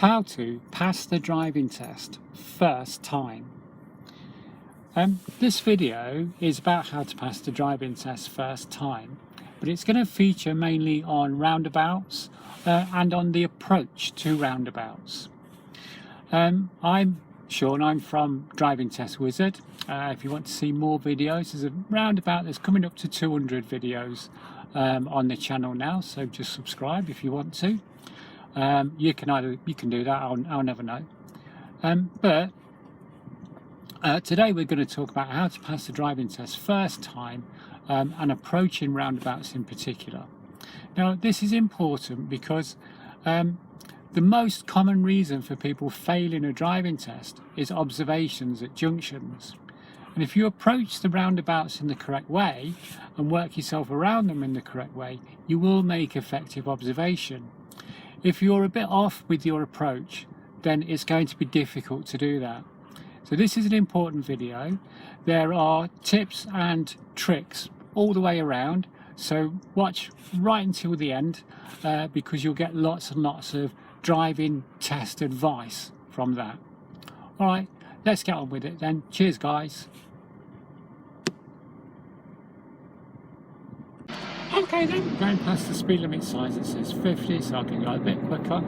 How to pass the driving test first time. This video is about how to pass the driving test first time, but it's going to feature mainly on roundabouts and on the approach to roundabouts. I'm Sean, I'm from Driving Test Wizard. If you want to see more videos, there's a roundabout that's coming up to 200 videos on the channel now, so just subscribe if you want to. You can do that, I'll never know. But today we're going to talk about how to pass the driving test first time and approaching roundabouts in particular. Now this is important because the most common reason for people failing a driving test is observations at junctions. And if you approach the roundabouts in the correct way and work yourself around them in the correct way, you will make effective observation. If you're a bit off with your approach, then it's going to be difficult to do that. So this is an important video. There are tips and tricks all the way around, so watch right until the end because you'll get lots and lots of driving test advice from that. Alright, let's get on with it then. Cheers guys. Okay then, going past the speed limit signs, it says 50, so I can go a bit quicker.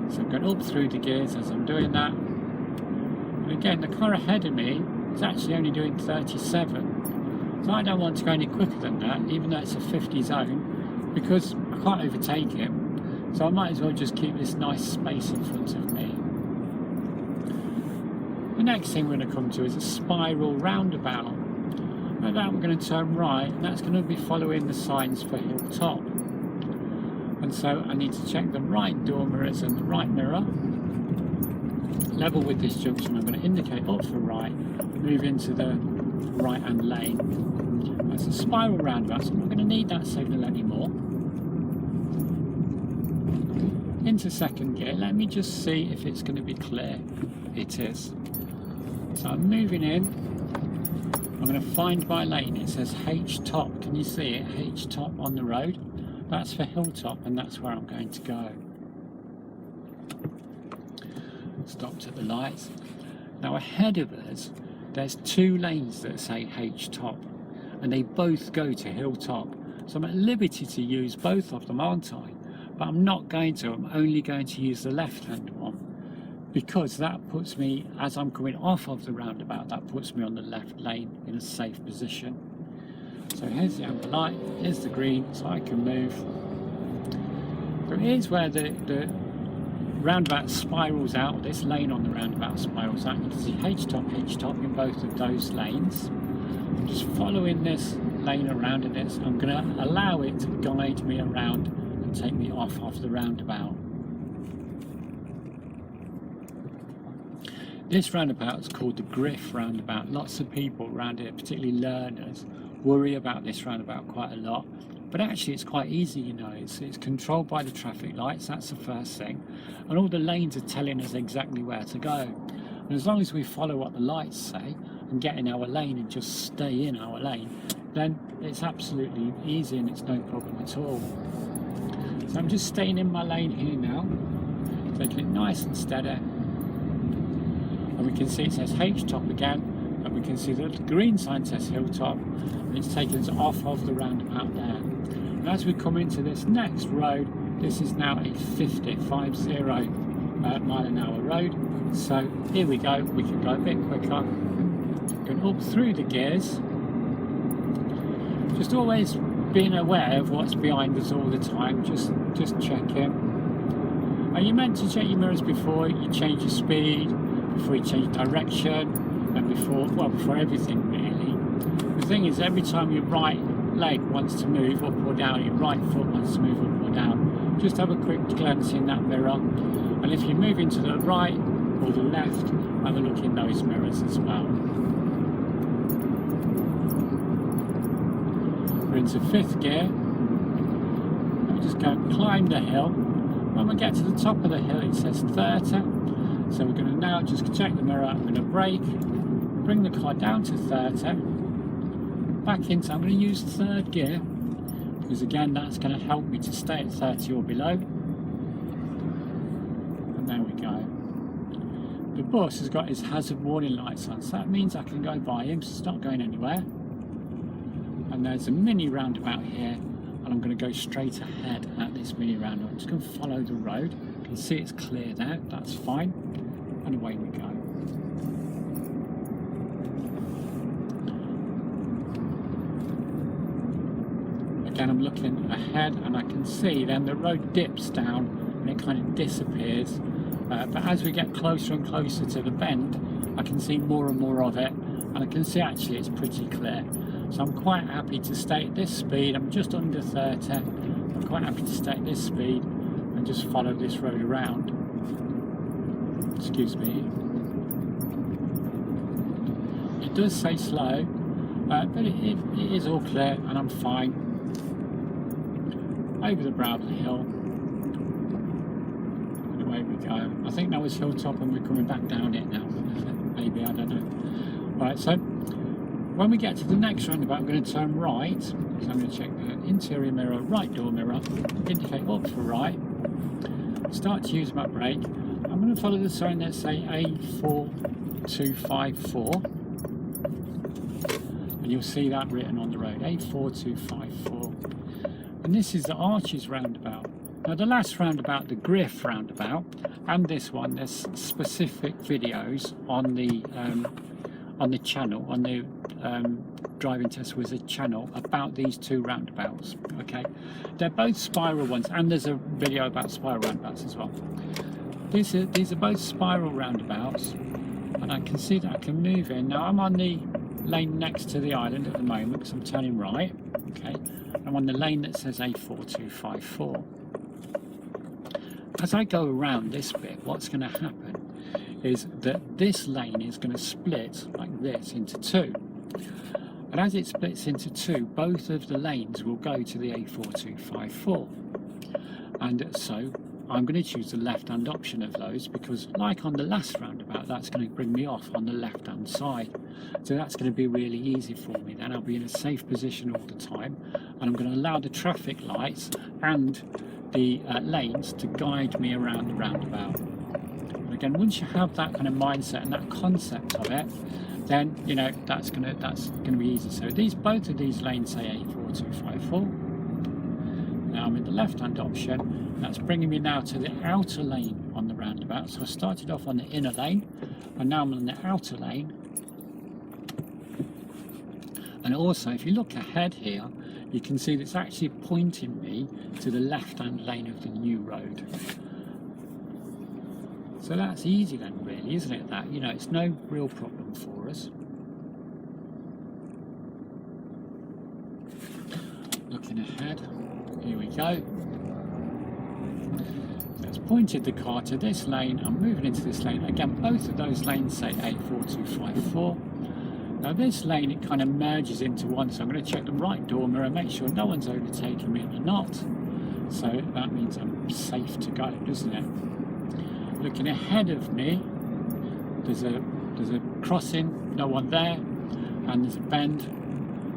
So I'm going up through the gears as I'm doing that. And again, the car ahead of me is actually only doing 37. So I don't want to go any quicker than that, even though it's a 50 zone, because I can't overtake him. So I might as well just keep this nice space in front of me. The next thing we're going to come to is a spiral roundabout. At that we're going to turn right, and that's going to be following the signs for hilltop. And so I need to check the right door mirrors and the right mirror. Level with this junction, I'm going to indicate up for right, move into the right hand lane. That's a spiral roundabout, so I'm not going to need that signal anymore. Into second gear, let me just see if it's going to be clear. It is. So I'm moving in. I'm going to find my lane. It says H top. Can you see it? H top on the road. That's for hilltop, and that's where I'm going to go. Stopped at the lights. Now ahead of us, there's two lanes that say H top, and they both go to hilltop. So I'm at liberty to use both of them, aren't I? But I'm not going to. I'm only going to use the left-hand one, because that puts me, as I'm coming off of the roundabout, that puts me on the left lane in a safe position. So here's the amber light, here's the green, so I can move. So here's where the roundabout spirals out, this lane on the roundabout spirals out. You can see H top in both of those lanes. I'm just following this lane around in this. I'm going to allow it to guide me around and take me off of the roundabout. This roundabout is called the Griff roundabout. Lots of people around here, particularly learners, worry about this roundabout quite a lot. But actually it's quite easy, you know. It's controlled by the traffic lights, that's the first thing. And all the lanes are telling us exactly where to go. And as long as we follow what the lights say and get in our lane and just stay in our lane, then it's absolutely easy and it's no problem at all. So I'm just staying in my lane here now, taking it nice and steady. And we can see it says H top again, and we can see the green sign says hilltop, and it's taken us off of the roundabout there. And as we come into this next road, this is now a 50 mile an hour road. So here we go, we can go a bit quicker, going up through the gears, just always being aware of what's behind us all the time, just checking. And you're meant to check your mirrors before you change your speed, before you change direction, and before everything really. The thing is, every time your right leg wants to move up or down, your right foot wants to move up or down, just have a quick glance in that mirror, and if you're moving to the right or the left, have a look in those mirrors as well. We're into fifth gear. Let me just go and climb the hill. When we get to the top of the hill, it says 30. So we're going to now just check the mirror. I'm going to brake, bring the car down to 30, back into, I'm going to use third gear, because again that's going to help me to stay at 30 or below. The bus has got his hazard warning lights on, so that means I can go by him, so it's not going anywhere. And there's a mini roundabout here, and I'm going to go straight ahead at this mini roundabout. I'm just going to follow the road. You can see it's clear there, that's fine. And away we go. Again, I'm looking ahead, and I can see then the road dips down and it kind of disappears. But as we get closer and closer to the bend, I can see more and more of it, and I can see actually it's pretty clear. So I'm quite happy to stay at this speed. I'm just under 30. I'm quite happy to stay at this speed and just follow this road around. Excuse me. It does say slow, but it is all clear, and I'm fine. Over the brow of the hill. And away we go. I think that was hilltop and we're coming back down it now. Maybe, I don't know. Right, so when we get to the next roundabout, I'm going to turn right. So I'm going to check the interior mirror, right door mirror, indicate up for right. Start to use my brake. I'm going to follow the sign that say A4254. And you'll see that written on the road, A4254. And this is the Archies roundabout. Now the last roundabout, the Griff roundabout, and this one, there's specific videos on the channel, on the Driving Test Wizard channel about these two roundabouts. Okay, they're both spiral ones, and there's a video about spiral roundabouts as well. These are both spiral roundabouts, and I can see that I can move in. Now I'm on the lane next to the island at the moment because I'm turning right. Okay, I'm on the lane that says A4254. As I go around this bit, what's going to happen is that this lane is going to split like this into two. And as it splits into two, both of the lanes will go to the A4254. And so I'm going to choose the left-hand option of those, because like on the last roundabout, that's going to bring me off on the left-hand side. So that's going to be really easy for me. Then I'll be in a safe position all the time, and I'm going to allow the traffic lights and the lanes to guide me around the roundabout. And again, once you have that kind of mindset and that concept of it, then you know that's gonna be easy. So both of these lanes say A4254. Now I'm in the left-hand option. That's bringing me now to the outer lane on the roundabout. So I started off on the inner lane, and now I'm on the outer lane. And also, if you look ahead here, you can see that it's actually pointing me to the left-hand lane of the new road. So that's easy then, really, isn't it? That, you know, it's no real problem for us. Looking ahead, here we go. So it's pointed the car to this lane. I'm moving into this lane. Again, both of those lanes say A4254. Now this lane, it kind of merges into one, so I'm going to check the right door mirror, make sure no one's overtaking me, and they're not. So that means I'm safe to go, doesn't it? Looking ahead of me, there's a crossing, no one there, and there's a bend.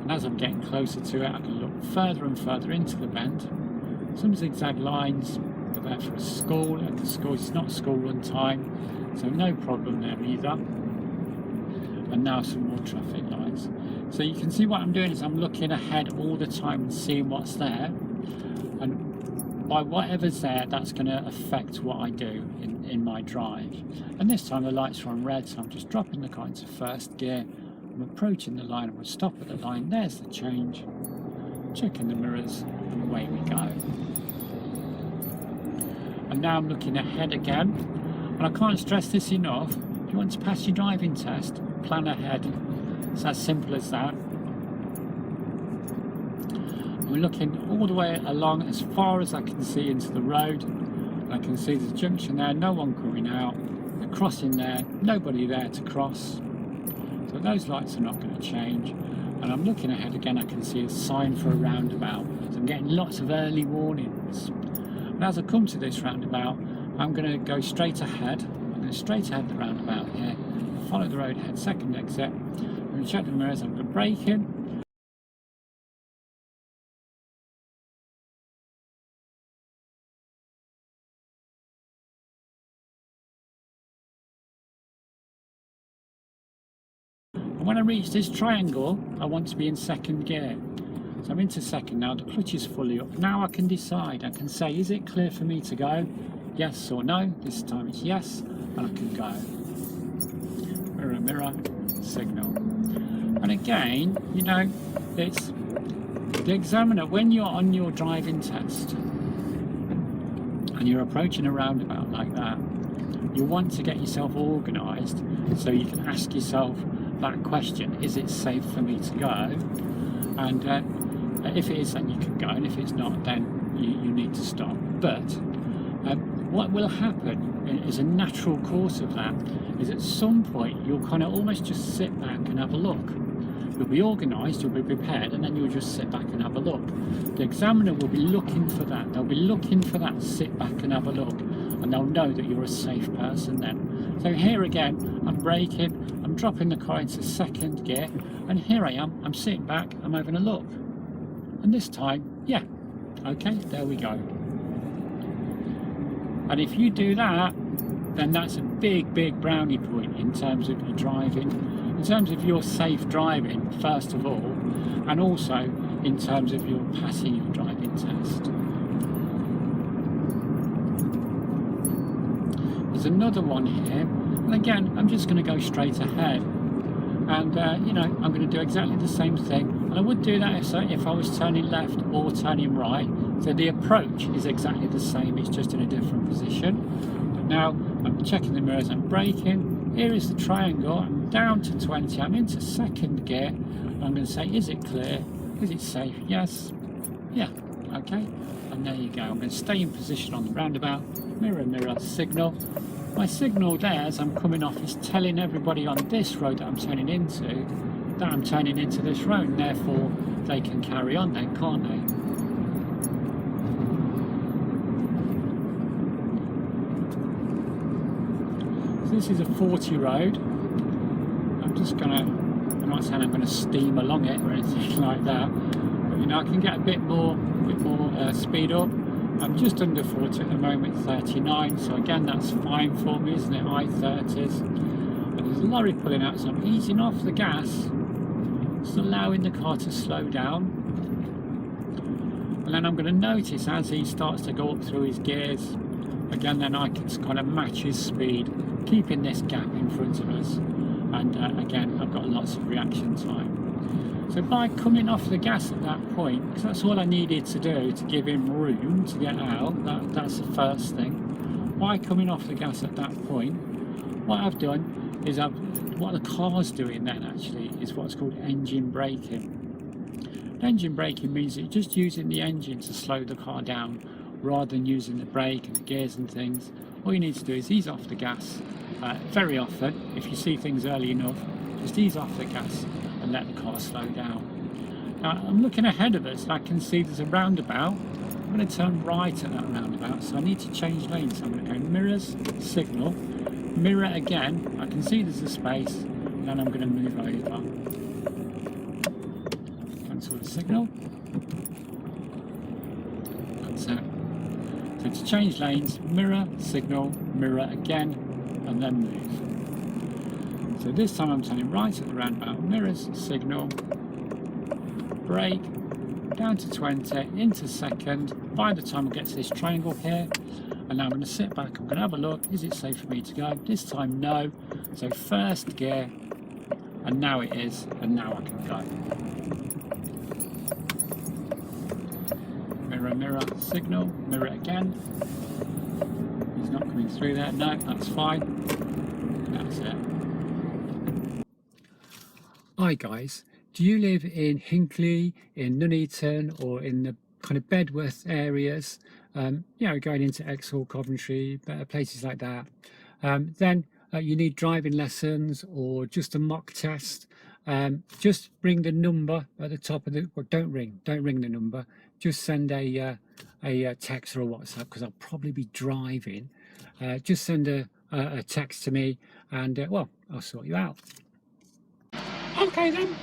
And as I'm getting closer to it, I can look further and further into the bend. Some zigzag lines are there for a school, and the school is not school run time, so no problem there either. And now some more traffic lights. So you can see what I'm doing is I'm looking ahead all the time and seeing what's there, and by whatever's there, that's going to affect what I do in my drive. And this time the lights are on red, so I'm just dropping the car into first gear. I'm approaching the line, I'm going to stop at the line, there's the change, checking the mirrors, and away we go. And now I'm looking ahead again, and I can't stress this enough. If you want to pass your driving test, plan ahead. It's as simple as that. I'm looking all the way along as far as I can see into the road. I can see the junction there, no one coming out. The crossing there, nobody there to cross. So those lights are not going to change. And I'm looking ahead again, I can see a sign for a roundabout. So I'm getting lots of early warnings. And as I come to this roundabout, I'm going to go straight ahead. I'm going to straight ahead the roundabout here. Follow the road ahead, second exit. I'm going to check the mirrors, I'm going to brake in. when I reach this triangle, I want to be in second gear. So I'm into second now, the clutch is fully up. Now I can decide, I can say, is it clear for me to go? Yes or no. This time it's yes, and I can go. Mirror, mirror, signal. And again, you know, it's the examiner, when you're on your driving test and you're approaching a roundabout like that, you want to get yourself organised so you can ask yourself that question, is it safe for me to go? And if it is, then you can go, and if it's not, then you need to stop. But what will happen is a natural course of that is at some point you'll kind of almost just sit back and have a look. You'll be organised, you'll be prepared, and then you'll just sit back and have a look. The examiner will be looking for that. They'll be looking for that sit back and have a look, and they'll know that you're a safe person then. So here again, I'm braking, I'm dropping the car into second gear, and here I am, I'm sitting back, I'm having a look. And this time, yeah, okay, there we go. And if you do that, then that's a big, big brownie point in terms of your driving, in terms of your safe driving, first of all, and also in terms of your passing your driving test. There's another one here, and again, I'm just going to go straight ahead. And you know, I'm going to do exactly the same thing, and I would do that if I was turning left or turning right. So the approach is exactly the same, it's just in a different position. But now I'm checking the mirrors, I'm braking, here is the triangle, I'm down to 20, I'm into second gear. I'm going to say, is it clear, is it safe? Yes, yeah, okay, and there you go. I'm going to stay in position on the roundabout, mirror, mirror, signal. My signal there as I'm coming off is telling everybody on this road that I'm turning into that I'm turning into this road, and therefore they can carry on then, can't they? So this is a 40 road. I'm just gonna, I'm not saying I'm gonna steam along it or anything like that, but you know, I can get a bit more speed up. I'm just under 40 at the moment, 39, so again that's fine for me, isn't it? High 30s. And there's a lorry pulling out, so I'm easing off the gas, just allowing the car to slow down. And then I'm going to notice as he starts to go up through his gears, again then I can kind of match his speed, keeping this gap in front of us. And again, I've got lots of reaction time. So by coming off the gas at that point, because that's all I needed to do to give him room to get out, that's the first thing. By coming off the gas at that point, what I've done is what the car's doing then actually is what's called engine braking. Engine braking means that you're just using the engine to slow the car down rather than using the brake and the gears and things. All you need to do is ease off the gas. Very often, if you see things early enough, just ease off the gas and let the car slow down. Now I'm looking ahead of us and I can see there's a roundabout. I'm going to turn right at that roundabout, so I need to change lanes. So I'm going to go mirrors, signal, mirror again. I can see there's a space, and then I'm going to move over. Cancel the signal. That's it. So to change lanes, mirror, signal, mirror again, and then move. So this time I'm turning right at the roundabout, mirrors, signal, brake, down to 20, into second. By the time I get to this triangle here, and now I'm going to sit back, I'm going to have a look, is it safe for me to go? This time no, so first gear, and now it is, and now I can go. Mirror, mirror, signal, mirror again. He's not coming through there, no, that's fine. That's it. Hi guys, do you live in Hinckley, in Nuneaton, or in the kind of Bedworth areas, you know, going into Exhall, Coventry, places like that, then you need driving lessons or just a mock test, just ring the number at the top of the, well, don't ring the number, just send a text or a WhatsApp, because I'll probably be driving. Just send a text to me and well, I'll sort you out. Okay then.